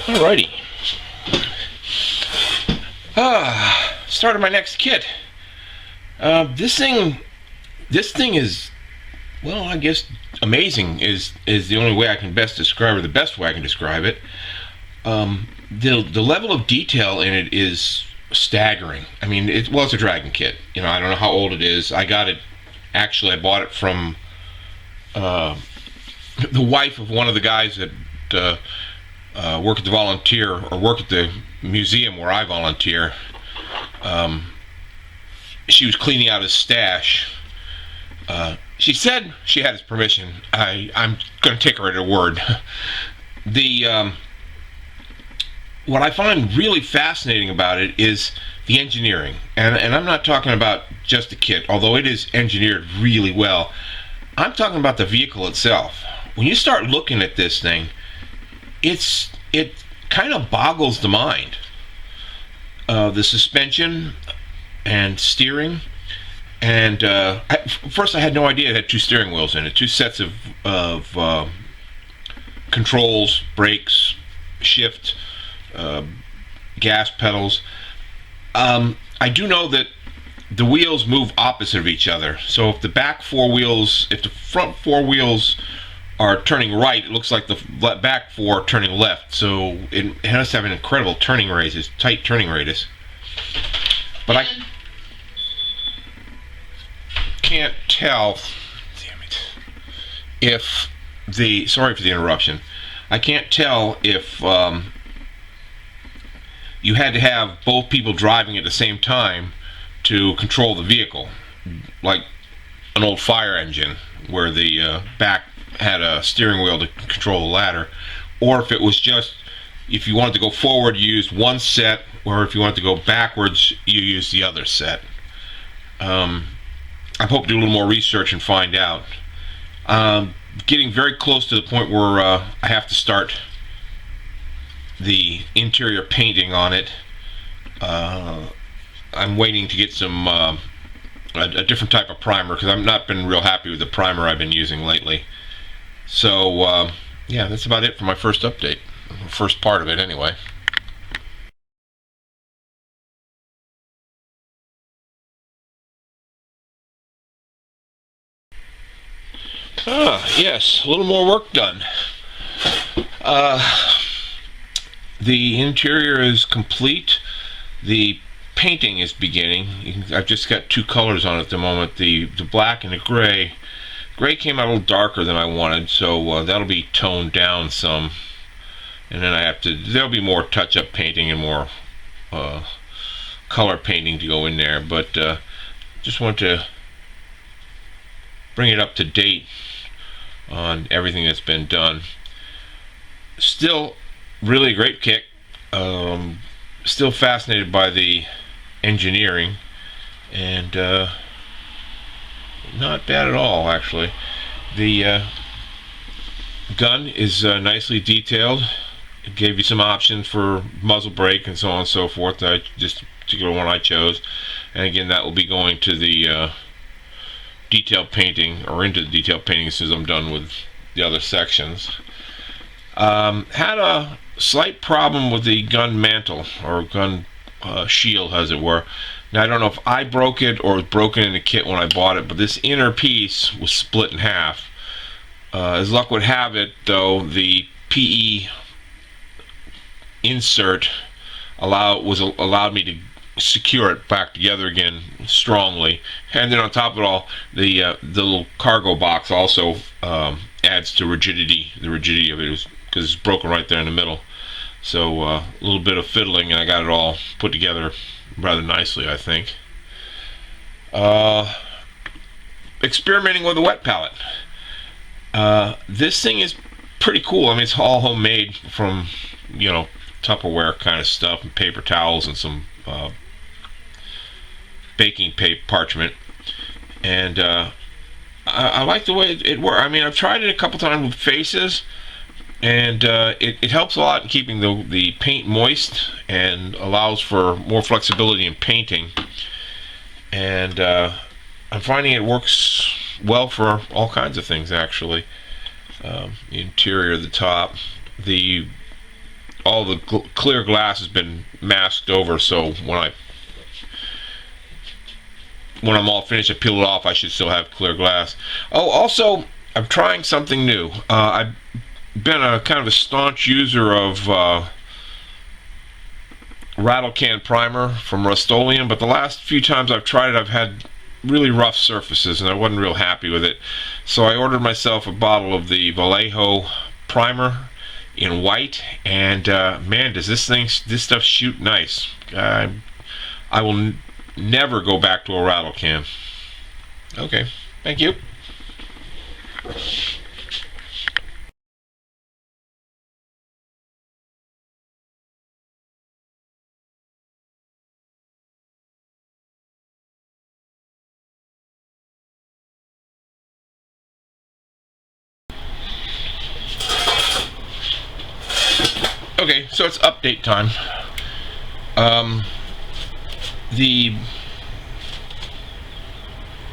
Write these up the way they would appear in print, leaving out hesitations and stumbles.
Alrighty. Started my next kit. This thing is, well, I guess amazing is the only way I can best describe it, the best way I can describe it. The level of detail in it is staggering. I mean, it's a Dragon kit. You know, I don't know how old it is. I got it, actually, I bought it from the wife of one of the guys that work at the volunteer, or work at the museum where I volunteer. She was cleaning out his stash. She said she had his permission. I'm going to take her at her word. What I find really fascinating about it is the engineering, and I'm not talking about just the kit, although it is engineered really well. I'm talking about the vehicle itself. When you start looking at this thing, it kind of boggles the mind. The suspension and steering, and first I had no idea it had two steering wheels in it, two sets of controls, brakes, shift, gas pedals. I do know that the wheels move opposite of each other, so if the front four wheels are turning right, it looks like the back four are turning left, so it has to have an incredible turning radius, tight turning radius. But I can't tell, damn it, sorry for the interruption, I can't tell if you had to have both people driving at the same time to control the vehicle, like an old fire engine where the back had a steering wheel to control the ladder, or if it was just, if you wanted to go forward you used one set, or if you wanted to go backwards you used the other set. I'm hoping to do a little more research and find out. Getting very close to the point where I have to start the interior painting on it. I'm waiting to get some a different type of primer, because I've not been real happy with the primer I've been using lately. So yeah, that's about it for my first update, first part of it anyway. Yes, a little more work done. The interior is complete. The painting is beginning. I've just got two colors on it at the moment, the black and the gray. Gray came out a little darker than I wanted, so that'll be toned down some, and then there'll be more touch-up painting and more color painting to go in there, but just want to bring it up to date on everything that's been done. Still really a great kit. Still fascinated by the engineering, and not bad at all, actually. The gun is nicely detailed. It gave you some options for muzzle brake and so on and so forth. Just the particular one I chose, and again that will be going to the detail painting, or into the detail painting, as soon as I'm done with the other sections. Had a slight problem with the gun mantle, or gun shield as it were. Now I don't know if I broke it or it was broken in the kit when I bought it, but this inner piece was split in half. As luck would have it though, the PE insert allowed me to secure it back together again strongly, and then on top of it all, the little cargo box also adds to the rigidity of it, because it's broken right there in the middle. So a little bit of fiddling and I got it all put together rather nicely, I think. Experimenting with a wet palette. This thing is pretty cool. I mean, it's all homemade from, you know, Tupperware kind of stuff, and paper towels and some baking paper parchment, and I like the way it works. I mean, I've tried it a couple times with faces, and it helps a lot in keeping the paint moist and allows for more flexibility in painting, and I'm finding it works well for all kinds of things, actually. The interior, the top, the all the clear glass has been masked over, so when I'm all finished, I peel it off, I should still have clear glass. Oh, also, I'm trying something new. I've been a kind of a staunch user of rattle can primer from Rust-Oleum, but the last few times I've tried it, I've had really rough surfaces, and I wasn't real happy with it. So I ordered myself a bottle of the Vallejo primer in white, and man, does this stuff shoot nice. I will never go back to a rattle can. Okay, thank you. Okay, so it's update time. The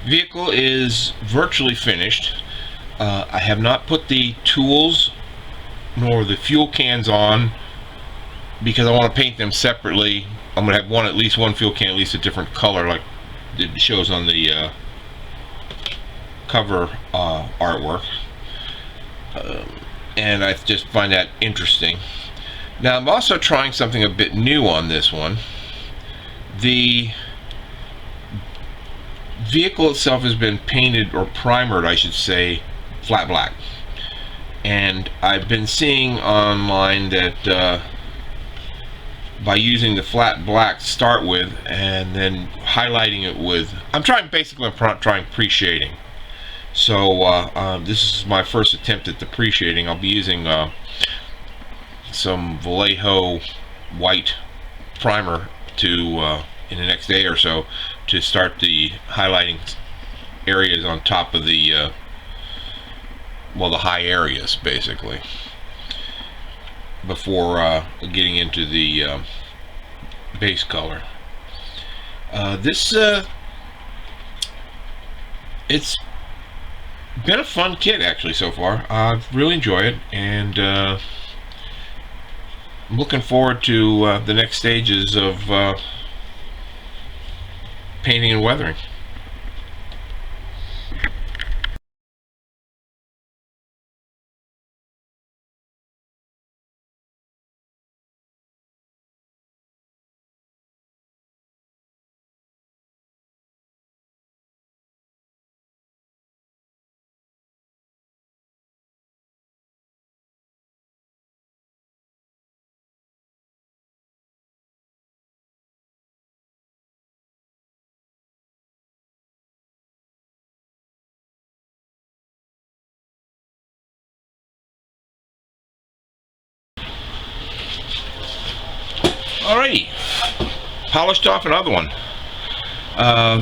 vehicle is virtually finished. I have not put the tools nor the fuel cans on because I want to paint them separately. I'm going to have at least one fuel can, at least a different color, like it shows on the cover artwork. And I just find that interesting. Now I'm also trying something a bit new on this one. The vehicle itself has been painted, or primered I should say, flat black. And I've been seeing online that by using the flat black to start with and then highlighting it with, I'm trying pre-shading. So this is my first attempt at the pre-shading. I'll be using some Vallejo white primer to in the next day or so to start the highlighting areas on top of the the high areas, basically, before getting into the base color. It's been a fun kit actually so far. I've really enjoyed it, and I'm looking forward to the next stages of painting and weathering. Alrighty, polished off another one.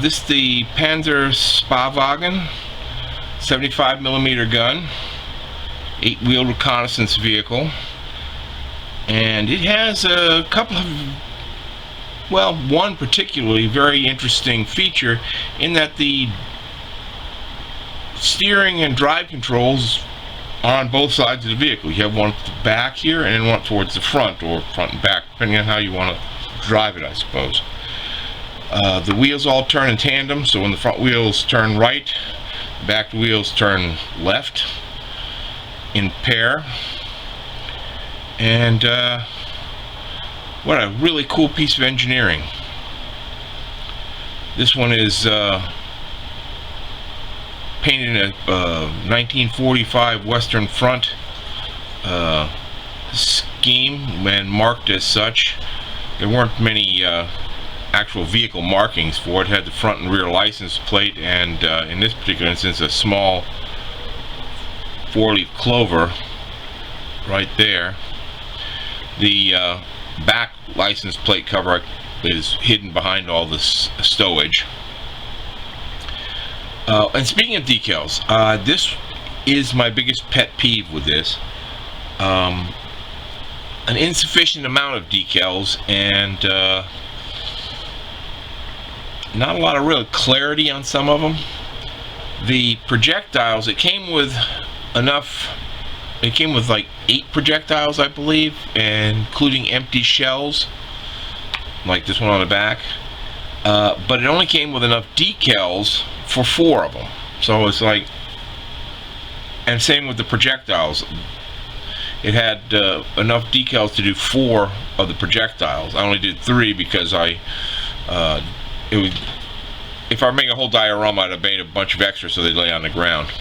This is the Panzerspahwagen 75mm gun, 8-wheel reconnaissance vehicle, and it has a couple of, one particularly very interesting feature in that the steering and drive controls are on both sides of the vehicle. You have one at the back here and then one towards the front, or front and back, depending on how you want to drive it, I suppose. The wheels all turn in tandem, so when the front wheels turn right, the back wheels turn left in pair. And what a really cool piece of engineering. This one is painted in a 1945 Western Front scheme and marked as such. There weren't many actual vehicle markings for it. It had the front and rear license plate, and in this particular instance a small 4-leaf clover right there. The back license plate cover is hidden behind all this stowage. And speaking of decals, this is my biggest pet peeve with this. An insufficient amount of decals, and not a lot of real clarity on some of them. The projectiles, it came with enough it came with like 8 projectiles, I believe, including empty shells, like this one on the back. But it only came with enough decals for 4 of them. So it's like, and same with the projectiles. It had enough decals to do 4 of the projectiles. I only did 3 because if I make a whole diorama, I'd have made a bunch of extras so they'd lay on the ground.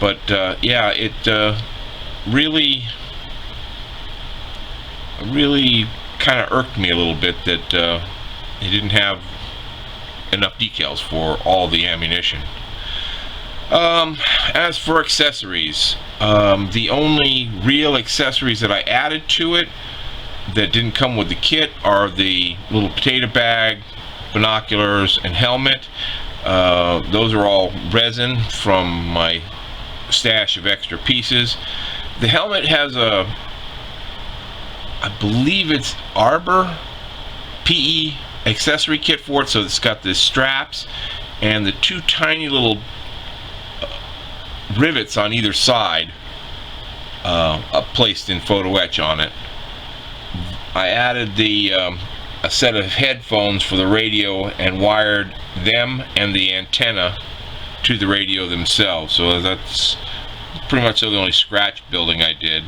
But yeah, it really kind of irked me a little bit that it didn't have enough decals for all the ammunition. As for accessories, the only real accessories that I added to it that didn't come with the kit are the little potato bag, binoculars, and helmet. Those are all resin from my stash of extra pieces. The helmet has I believe it's Arbor PE accessory kit for it, so it's got the straps and the 2 tiny little rivets on either side placed in photo etch on it. I added a set of headphones for the radio and wired them and the antenna to the radio themselves, so that's pretty much the only scratch building I did.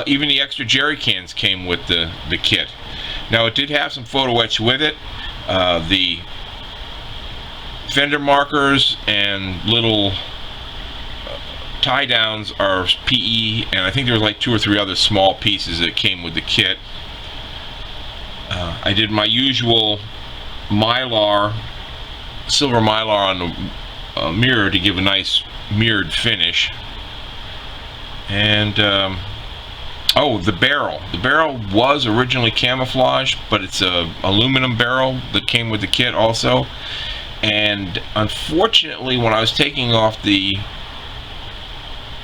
Even the extra jerry cans came with the kit. Now, it did have some photo etch with it. The fender markers and little tie downs are PE, and I think there was like 2 or 3 other small pieces that came with the kit. I did my usual mylar, silver mylar on the mirror to give a nice mirrored finish. And oh, the barrel. The barrel was originally camouflaged, but it's a aluminum barrel that came with the kit also. And unfortunately, when I was taking off the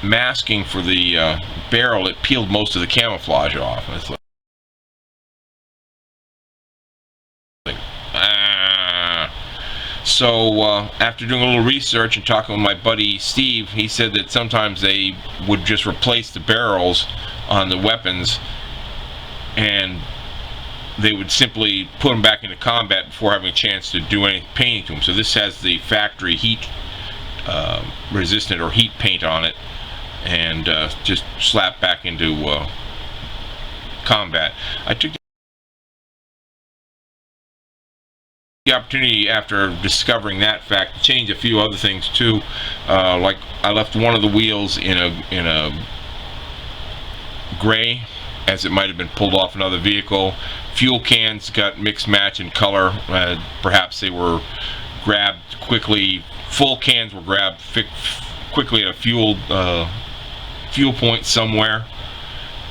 masking for the barrel, it peeled most of the camouflage off. And it's like, so after doing a little research and talking with my buddy Steve, he said that sometimes they would just replace the barrels on the weapons and they would simply put them back into combat before having a chance to do any painting to them. So this has the factory heat resistant or heat paint on it, and just slap back into combat. I took the opportunity after discovering that fact to change a few other things too. Like I left one of the wheels in a gray, as it might have been pulled off another vehicle. Fuel cans got mixed match in color. Perhaps they were grabbed quickly. Full cans were grabbed quickly at a fuel point somewhere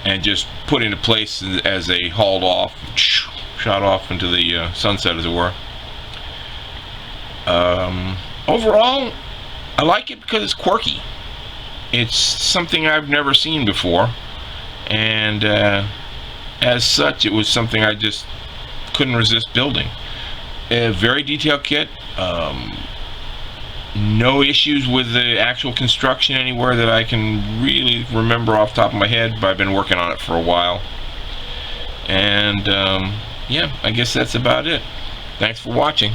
and just put into place as they hauled off, shot off into the sunset, as it were. Overall, I like it because it's quirky. It's something I've never seen before, and as such, it was something I just couldn't resist building. A very detailed kit. No issues with the actual construction anywhere that I can really remember off the top of my head, but I've been working on it for a while. And yeah, I guess that's about it. Thanks for watching.